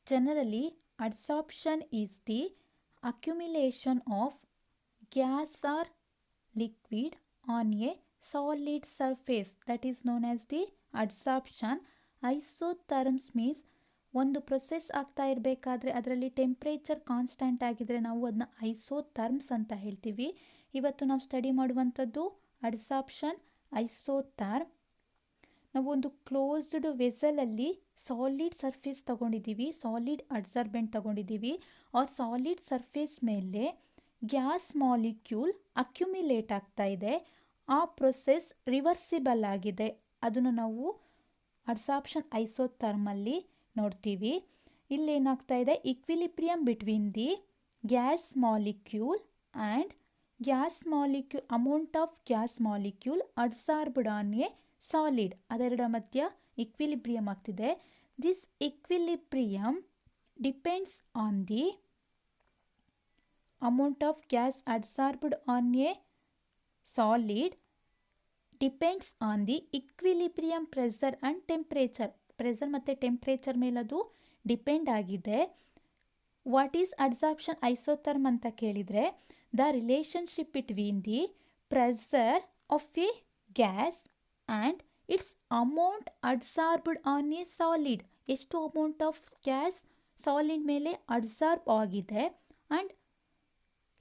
Generally, adsorption is the accumulation of gas or liquid on a solid surface, that is known as the adsorption. Isotherms means ಒಂದು process ಆಗ್ತಾ ಇರಬೇಕಾದ್ರೆ ಅದರಲ್ಲಿ temperature constant ಆಗಿದ್ರೆ ನಾವು ಅದನ್ನ ಐಸೋಥರ್ಮ್ಸ್ ಅಂತ ಹೇಳ್ತೀವಿ. ಇವತ್ತು ನಾವು ಸ್ಟಡಿ ಮಾಡುವಂಥದ್ದು ಅಡ್ಸಾರ್ಪ್ಷನ್, ಐಸೋಥರ್ಮ್. ನಾವು ಒಂದು ಕ್ಲೋಸ್ಡ್ ವೆಸಲಲ್ಲಿ ಸಾಲಿಡ್ ಸರ್ಫೇಸ್ ತಗೊಂಡಿದ್ದೀವಿ, ಸಾಲಿಡ್ ಅಡ್ಸಾರ್ಬೆಂಟ್ ತಗೊಂಡಿದ್ದೀವಿ. ಆ ಸಾಲಿಡ್ ಸರ್ಫೇಸ್ ಮೇಲೆ ಗ್ಯಾಸ್ ಮಾಲಿಕ್ಯೂಲ್ ಅಕ್ಯುಮಿಲೇಟ್ ಆಗ್ತಾ ಇದೆ. ಆ ಪ್ರೊಸೆಸ್ ರಿವರ್ಸಿಬಲ್ ಆಗಿದೆ. ಅದನ್ನು ನಾವು ಅಡ್ಸಾರ್ಪ್ಷನ್ ಐಸೋಥರ್ಮಲ್ಲಿ ನೋಡ್ತೀವಿ. ಇಲ್ಲೇನಾಗ್ತಾ ಇದೆ, equilibrium between the gas molecule and gas molecule, amount of gas molecule adsorbed on a solid, ಅದೆರಡ ಮಧ್ಯ ಇಕ್ವಿಲಿಬ್ರಿಯಂ ಆಗ್ತಿದೆ. This equilibrium depends on the amount of gas adsorbed on a solid depends on the equilibrium pressure and temperature. Pressure ಮತ್ತು temperature ಮೇಲದು depend ಆಗಿದೆ. What is adsorption isotherm ಅಂತ ಕೇಳಿದರೆ, the relationship between the pressure of a gas and its amount adsorbed on a solid. ಎಷ್ಟು amount of gas solid ಮೇಲೆ adsorb ಆಗಿದೆ and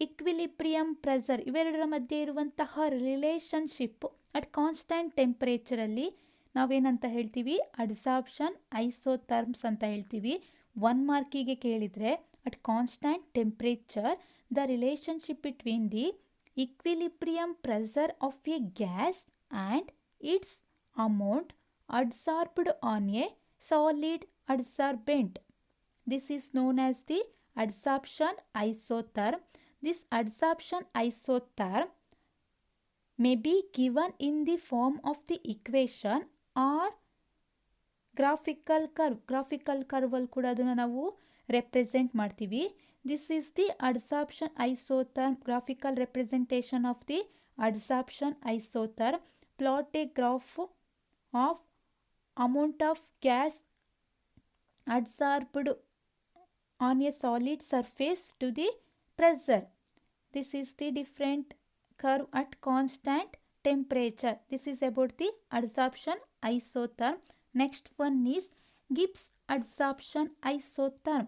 equilibrium pressure, ಇವೆರಡರ ಮಧ್ಯೆ ಇರುವಂತಹ ರಿಲೇಷನ್ಶಿಪ್ ಅಟ್ ಕಾನ್ಸ್ಟೆಂಟ್ ಟೆಂಪ್ರೇಚರಲ್ಲಿ ನಾವೇನಂತ ಹೇಳ್ತೀವಿ, ಅಡ್ಸಾರ್ಪ್ಷನ್ ಐಸೋಥರ್ಮ್ಸ್ ಅಂತ ಹೇಳ್ತೀವಿ. 1 ಮಾರ್ಕಿಗೆ ಕೇಳಿದರೆ, at constant temperature the relationship between the equilibrium pressure of a gas and its amount adsorbed on a solid adsorbent. This is known as the adsorption isotherm. This adsorption isotherm may be given in the form of the equation or graphical curve. Graphical curve ಅಲ್ಲಿ ಕೂಡ ಅದನ್ನು ನಾವು represent ಮಾಡ್ತೀವಿ. This is the adsorption isotherm. Graphical representation of the adsorption isotherm. Plot A graph of amount of gas adsorbed on a solid surface to the pressure. This is the different curve at constant temperature. This is about the adsorption isotherm. Next one is Gibbs adsorption isotherm.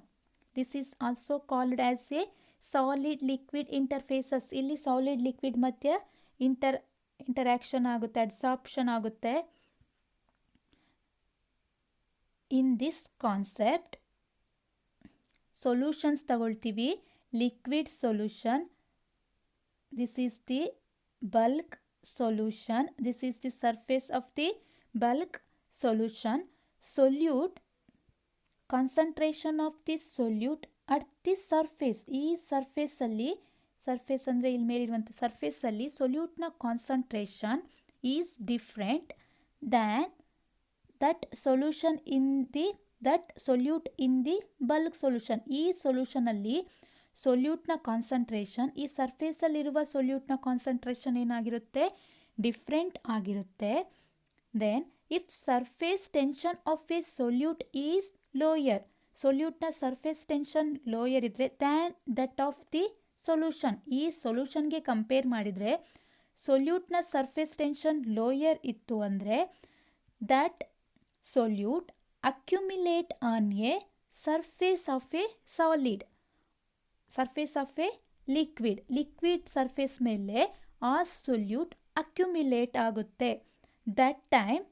This is also called as a solid liquid interfaces. ಇಲ್ಲಿ solid liquid ಮಧ್ಯ interaction ಆಗುತ್ತೆ, adsorption ಆಗುತ್ತೆ. In this concept solutions ತಗೊಳ್ತೀವಿ. Liquid solution, this is the bulk solution, this is the surface of the bulk solution. Solute, concentration of the solute at the surface. ಈ ಸರ್ಫೇಸಲ್ಲಿ, surface ಅಂದರೆ ಇಲ್ಲಿ ಮೇಲಿರುವಂಥ ಸರ್ಫೇಸಲ್ಲಿ ಸೊಲ್ಯೂಟ್ನ concentration is different than that solution in the solute in the bulk solution. ಈ ಸೊಲ್ಯೂಷನಲ್ಲಿ ಸೊಲ್ಯೂಟ್ನ concentration, ಈ ಸರ್ಫೇಸಲ್ಲಿರುವ ಸೊಲ್ಯೂಟ್ನ ಕಾನ್ಸಂಟ್ರೇಷನ್ ಏನಾಗಿರುತ್ತೆ, ಡಿಫ್ರೆಂಟ್ ಆಗಿರುತ್ತೆ. Then if surface tension of a solute is lower, ಸೊಲ್ಯೂಟ್ನ ಸರ್ಫೇಸ್ ಟೆನ್ಷನ್ ಲೋಯರ್ ಇದ್ದರೆ than that of the solution, ಈ ಸೊಲ್ಯೂಷನ್ಗೆ ಕಂಪೇರ್ ಮಾಡಿದರೆ ಸೊಲ್ಯೂಟ್ನ ಸರ್ಫೇಸ್ ಟೆನ್ಷನ್ ಲೋಯರ್ ಇತ್ತು ಅಂದರೆ that solute accumulate on a surface of a solid, surface of a liquid, liquid surface ಮೇಲೆ ಆ solute accumulate ಆಗುತ್ತೆ. ದಟ್ ಟೈಮ್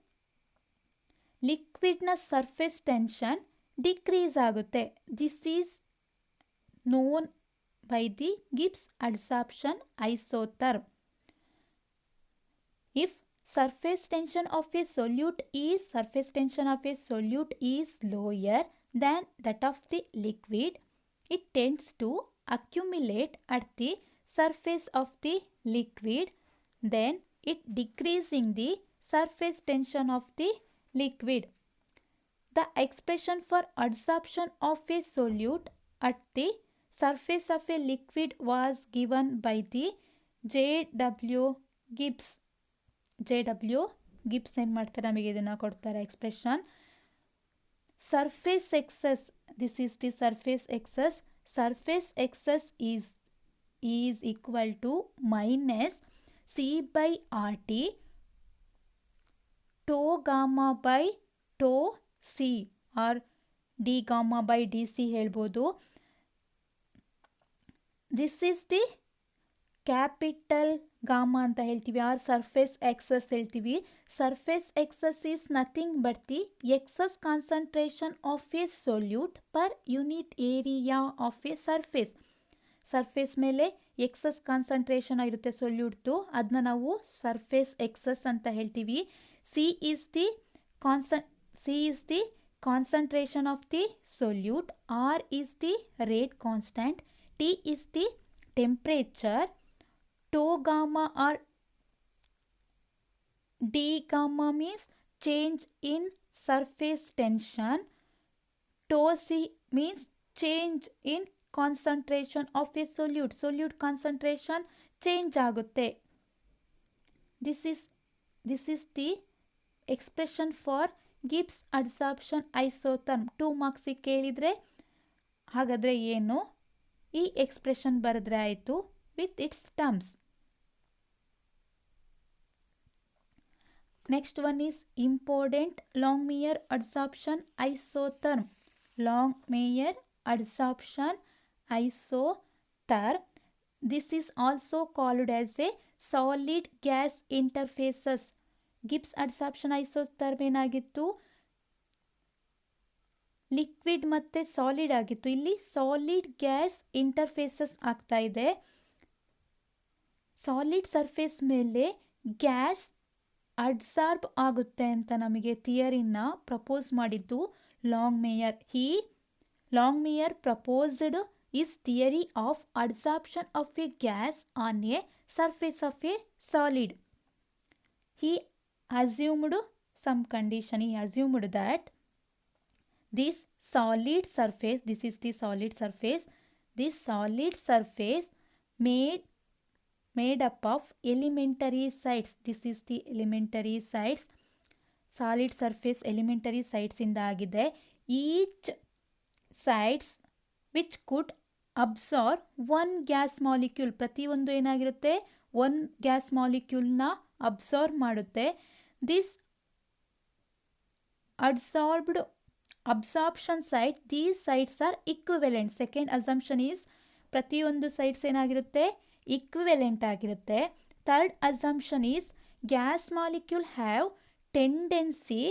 ಲಿಕ್ವಿಡ್ನ ಸರ್ಫೇಸ್ ಟೆನ್ಷನ್ ಡಿಕ್ರೀಸ್ ಆಗುತ್ತೆ. This is known by the Gibbs adsorption isotherm. If surface tension of a solute is lower than that of the liquid, it tends to accumulate at the surface of the liquid, then it decreasing the surface tension of the liquid. The expression for adsorption of a solute at the surface of a liquid was given by the J.W. Gibbs. ಏನು ಮಾಡ್ತಾರೆ, ನಮಗೆ ಇದನ್ನು ಕೊಡ್ತಾರೆ expression. surface excess, this is the surface excess. Surface excess is equal to minus C by RT tau gamma by tau C or d gamma by dc ಹೇಳ್ಬೋದು. This is the capital gamma ಅಂತ ಹೇಳ್ತೀವಿ, or surface excess ಹೇಳ್ತೀವಿ. Surface excess is nothing but the excess concentration of a solute per unit area of a surface. Surface ಮೇಲೆ excess concentration ಇರುತ್ತೆ ಸೊಲ್ಯೂಟ್ದು, ಅದನ್ನ ನಾವು surface excess ಅಂತ ಹೇಳ್ತೀವಿ. C is the concentration of the solute, R is the rate constant, T is the temperature, tau gamma or d gamma means change in surface tension, tau C means change in concentration of a solute concentration change ಆಗುತ್ತೆ. This is the expression for Gibbs adsorption isotherm. 2 ಮಾರ್ಕ್ಸಿಗೆ ಕೇಳಿದರೆ ಹಾಗಾದರೆ ಏನು, ಈ expression ಬರೆದ್ರೆ ಆಯಿತು with its terms. Next one is important long mayor adsorption isotherm. Long mayor adsorption isotherm. This is also called as A solid gas interfaces. Gibbs adsorption isotherm ಏನಾಗಿತ್ತು, liquid ಮತ್ತು solid ಆಗಿತ್ತು. ಇಲ್ಲಿ ಸಾಲಿಡ್ ಗ್ಯಾಸ್ ಇಂಟರ್ಫೇಸಸ್ ಆಗ್ತಾ ಇದೆ. Solid surface ಮೇಲೆ gas adsorb ಆಗುತ್ತೆ ಅಂತ ನಮಗೆ ಥಿಯರಿನ ಪ್ರಪೋಸ್ ಮಾಡಿದ್ದು long mayor. Long mayor proposed is theory of adsorption of a gas on a surface of A solid. He assumed some condition. He assumed that this solid surface, this is the solid surface, this solid surface made up of elementary sites. This is the elementary sites. Solid surface elementary sites ಇಂದ ಆಗಿದೆ. Each sites which could absorb one gas molecule. ಪ್ರತಿಯೊಂದು ಏನಾಗಿರುತ್ತೆ, one gas moleculeನ absorb ಮಾಡುತ್ತೆ. This absorption site, these sites are equivalent. Second assumption is ಪ್ರತಿಯೊಂದು sites ಏನಾಗಿರುತ್ತೆ, equivalent ಆಗಿರುತ್ತೆ. Third assumption is gas molecule have tendency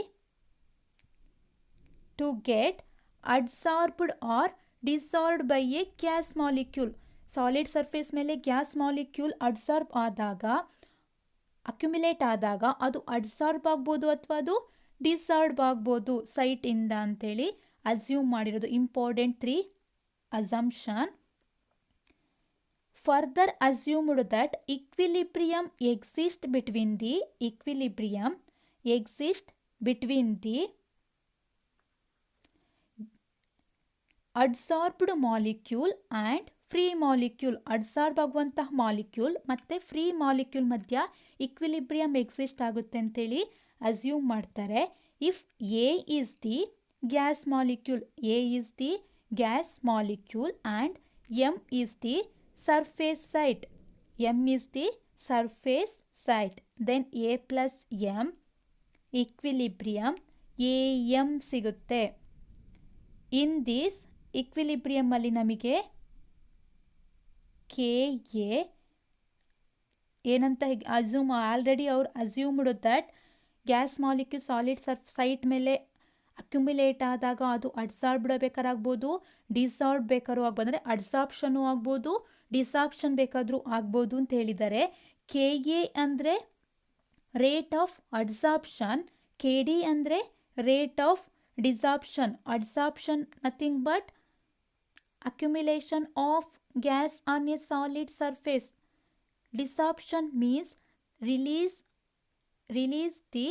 to get adsorbed or dissolved by a gas molecule. Solid surface ಮೇಲೆ gas molecule adsorb ಆದಾಗ, accumulate ಆದಾಗ ಅದು adsorb ಆಗ್ಬೋದು ಅಥವಾ ಅದು ಡಿಸಾಲ್ವ್ ಆಗ್ಬೋದು ಸೈಟಿಂದ ಅಂತೇಳಿ ಅಸ್ಯೂಮ್ ಮಾಡಿರೋದು. Important 3 assumption. Further assumed that equilibrium exists between the adsorbed molecule and free molecule. Adsorb ಆಗುವಂತಹ ಮಾಲಿಕ್ಯೂಲ್ ಮತ್ತು ಫ್ರೀ ಮಾಲಿಕ್ಯೂಲ್ ಮಧ್ಯ ಇಕ್ವಿಲಿಬ್ರಿಯಮ್ ಎಕ್ಸಿಸ್ಟ್ ಆಗುತ್ತೆ ಅಂತೇಳಿ ಅಸ್ಯೂಮ್ ಮಾಡ್ತಾರೆ. If A is the gas molecule, and M is the surface site, then A plus M equilibrium A M ಸಿಗುತ್ತೆ. In this ಇಕ್ವಿಲಿಬ್ರಿಯಮಲ್ಲಿ ನಮಗೆ K A ಏನಂತ ಅಸ್ಯೂಮ್, ಆಲ್ರೆಡಿ ಅವ್ರು assumed that gas molecule solid site ಮೇಲೆ accumulate ಆದಾಗ ಅದು ಅಡ್ಸಾರ್ಬ್ಡ್ ಬೇಕಾರಾಗ್ಬೋದು, dissolve ಬೇಕಾದ್ರೂ ಆಗ್ಬೋದು, ಅಂದರೆ ಅಡ್ಸಾರ್ಪ್ಷನ್ನು ಆಗ್ಬೋದು, ಡಿಸಾರ್ಪ್ಷನ್ ಬೇಕಾದರೂ ಆಗ್ಬೋದು ಅಂತ ಹೇಳಿದ್ದಾರೆ. ಕೆ ಎ ಅಂದರೆ rate of adsorption, K D ಅಂದರೆ rate of desorption. Adsorption nothing but accumulation of gas on a solid surface. Desorption means release the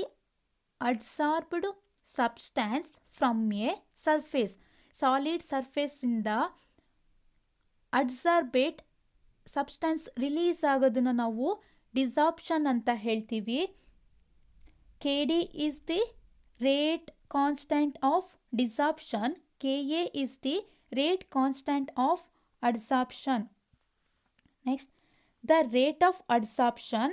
adsorbed substance from a surface. Solid surface ಇಂದ ಅಡ್ಸಾರ್ಬೇಟ್ substance release ಆಗೋದನ್ನು ನಾವು ಡಿಸಾರ್ಪ್ಷನ್ ಅಂತ ಹೇಳ್ತೀವಿ. K D is the rate constant of desorption. Ka is the rate constant of adsorption. Next, the rate of adsorption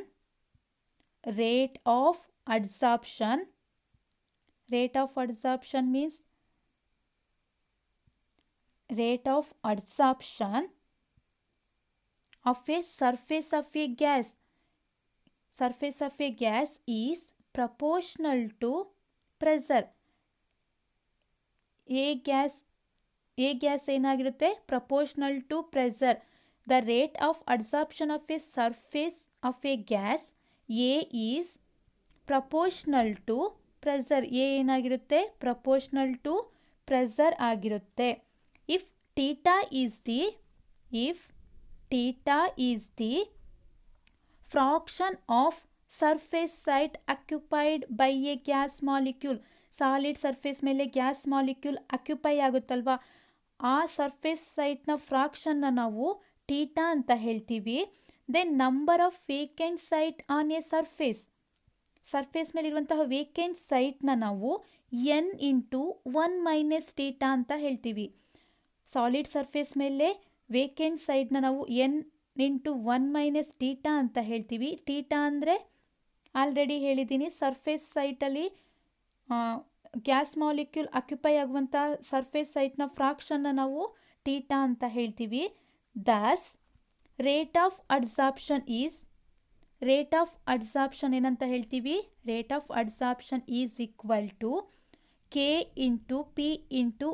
means rate of adsorption of a surface of a gas is proportional to pressure. A gas ಏನಾಗಿರುತ್ತೆ, proportional to pressure. The rate of adsorption of a surface of a gas A is proportional to pressure. ಏನಾಗಿರುತ್ತೆ, proportional to pressure ಆಗಿರುತ್ತೆ. If theta is the fraction of surface site occupied by a gas molecule. Solid surface ಮೇಲೆ gas molecule occupy ಆಗುತ್ತಲ್ವಾ, ಆ surface ಸೈಟ್ನ ಫ್ರಾಕ್ಷನ್ನ ನಾವು theta ಅಂತ ಹೇಳ್ತೀವಿ. Then number of vacant site on a surface ಮೇಲಿರುವಂತಹ ವೇಕೆಂಟ್ ಸೈಟ್ನ ನಾವು n ಇಂಟು 1 - ಟೀಟಾ ಅಂತ ಹೇಳ್ತೀವಿ. ಸಾಲಿಡ್ ಸರ್ಫೇಸ್ ಮೇಲೆ ವೇಕೆಂಟ್ ಸೈಟ್ನ ನಾವು n ಇಂಟು 1 - ಟೀಟಾ ಅಂತ ಹೇಳ್ತೀವಿ. ಟೀಟಾ ಅಂದರೆ ಆಲ್ರೆಡಿ ಹೇಳಿದ್ದೀನಿ, ಸರ್ಫೇಸ್ ಸೈಟಲ್ಲಿ ಗ್ಯಾಸ್ ಮಾಲಿಕ್ಯೂಲ್ ಅಕ್ಯುಪೈ ಆಗುವಂಥ ಸರ್ಫೇಸ್ ಸೈಟ್ನ ಫ್ರಾಕ್ಷನ್ನ ನಾವು ಟೀಟಾ ಅಂತ ಹೇಳ್ತೀವಿ. ದಸ್ ರೇಟ್ ಆಫ್ ಅಡ್ಸಾರ್ಪ್ಷನ್ ಏನಂತ ಹೇಳ್ತೀವಿ, rate of adsorption is equal to K into P into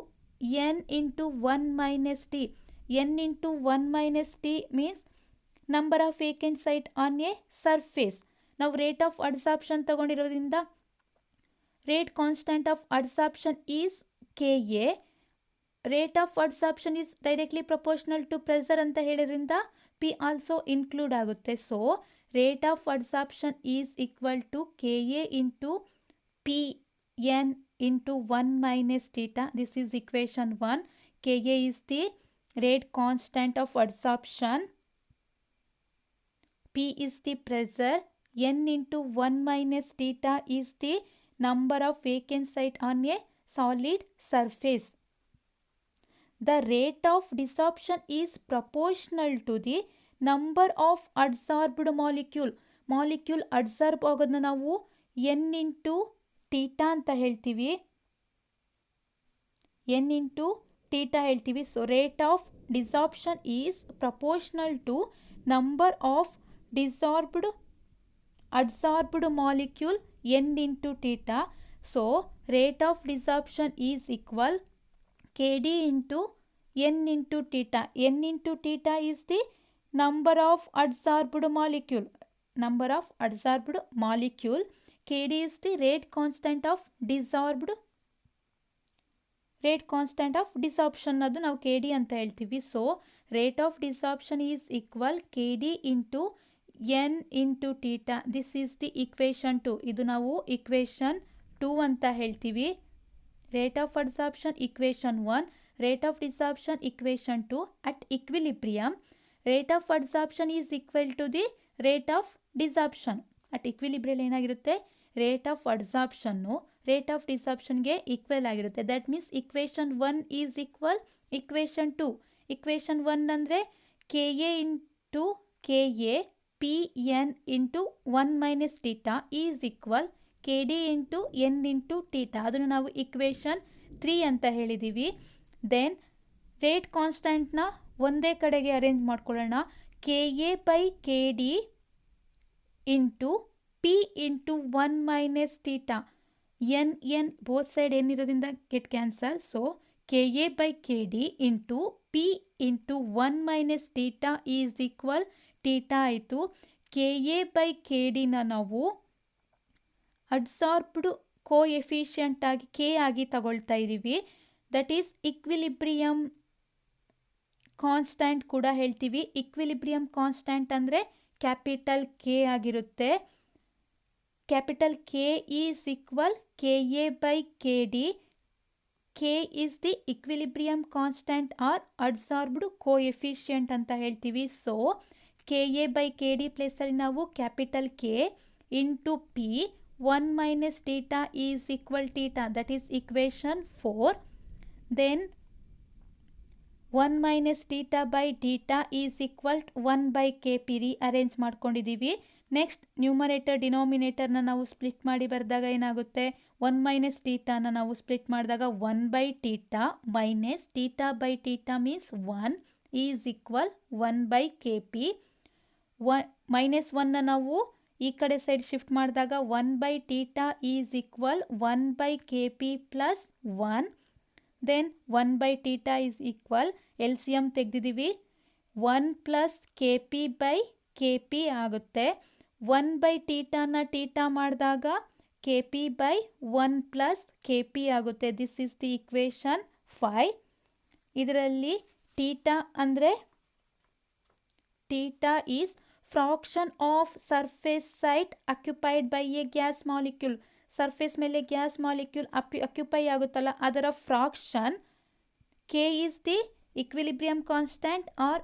N into 1 - T. n into 1 - T means number of vacant site on a surface. ನಾವು rate of adsorption ತಗೊಂಡಿರೋದ್ರಿಂದ rate constant of adsorption is Ka. Rate of adsorption is directly proportional to pressure ಅಂತ ಹೇಳಿದ್ರಿಂದ P also include ಆಗುತ್ತೆ. So rate of adsorption is equal to Ka into Pn into 1 - theta. This is equation 1. Ka is the rate constant of adsorption. P is the pressure. N into 1 - theta is the number of vacant site on a solid surface. The rate of desorption is proportional to the number of adsorbed molecule adsorb ಆಗೋದನ್ನ ನಾವು n into theta ಅಂತ ಹೇಳ್ತೀವಿ. So rate of desorption is proportional to number of adsorbed molecule n into theta. So rate of desorption is equal Kd into n into theta. n into theta is the number of adsorbed molecule. Kd is the rate constant of desorption ಅದು ನಾವು Kd ಅಂತ ಹೇಳ್ತೀವಿ. So rate of desorption is equal Kd into n into theta. This is the equation 2. ಇದು ನಾವು equation 2 ಅಂತ ಹೇಳ್ತೀವಿ. Rate of adsorption equation 1, rate of desorption equation 2. At equilibrium, rate of adsorption is equal to the rate of desorption. At equilibrium ಏನಾಗಿರುತ್ತೆ, rate of adsorption rate of desorption ಗೆ equal ಆಗಿರುತ್ತೆ. That means equation 1 is equal equation 2. equation 1 ಅಂದರೆ Ka into Ka Pn into 1 - theta is equal Kd into n into theta. ಅದನ್ನು ನಾವು equation 3 ಅಂತ ಹೇಳಿದ್ದೀವಿ. Then rate ಕಾನ್ಸ್ಟೆಂಟ್ನ ಒಂದೇ ಕಡೆಗೆ ಅರೇಂಜ್ ಮಾಡ್ಕೊಳ್ಳೋಣ. Ka by Kd into P into 1 - theta. n both side ಏನಿರೋದ್ರಿಂದ get cancel. So Ka by Kd into P into 1 - theta is equal theta ಆಯಿತು. Ka by Kdನ ನಾವು ಅಡ್ಸಾರ್ಬ್ಡ್ ಕೋಎಫಿಷಿಯಂಟ್ ಆಗಿ ಕೆ ಆಗಿ ತಗೊಳ್ತಾ ಇದ್ದೀವಿ. ದಟ್ ಈಸ್ ಇಕ್ವಿಲಿಬ್ರಿಯಮ್ ಕಾನ್ಸ್ಟೆಂಟ್ ಕೂಡ ಹೇಳ್ತೀವಿ. ಇಕ್ವಿಲಿಬ್ರಿಯಮ್ ಕಾನ್ಸ್ಟೆಂಟ್ ಅಂದರೆ ಕ್ಯಾಪಿಟಲ್ ಕೆ ಆಗಿರುತ್ತೆ. Capital K is equal Ka by Kd. K is the equilibrium constant or adsorbed coefficient ಅಂತ ಹೇಳ್ತೀವಿ. ಸೊ Ka by Kd ಪ್ಲೇಸಲ್ಲಿ ನಾವು capital K into P 1 minus theta is equal theta, that is equation 4. Then 1 minus theta by theta is equal to 1 by kp rearrange ಮಾಡ್ಕೊಂಡಿದ್ದೀವಿ. Next numerator ಡಿನಾಮಿನೇಟರ್ನ ನಾವು split ಮಾಡಿ ಬರೆದಾಗ ಏನಾಗುತ್ತೆ, 1 minus ಟೀಟಾನ ನಾವು split ಮಾಡಿದಾಗ 1 by theta minus theta by theta means 1 is equal 1 by K P. Minus 1ನ ನಾವು ಈ ಕಡೆ ಸೈಡ್ ಶಿಫ್ಟ್ ಮಾಡಿದಾಗ 1 by theta is equal 1 by K P plus 1. Then 1 by theta is equal L C M ತೆಗೆದಿದ್ದೀವಿ, 1 plus K P by K P ಆಗುತ್ತೆ. 1 by ಟೀಟಾನ theta ಮಾಡಿದಾಗ K P by 1 plus K P ಆಗುತ್ತೆ. This is the equation 5. ಇದರಲ್ಲಿ theta ಅಂದರೆ theta is fraction of surface site occupied by a gas molecule. Surface ಮೇಲೆ gas molecule occupy ಆಗುತ್ತಲ್ಲ ಅದರ fraction. K is the equilibrium constant or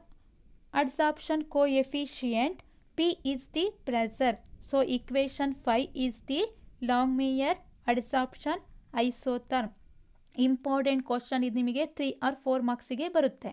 adsorption coefficient. P is the pressure. So equation 5 is the Longmeyer adsorption isotherm. Important question ಇದು ನಿಮಗೆ 3 or 4 ಮಾರ್ಕ್ಸಿಗೆ ಬರುತ್ತೆ.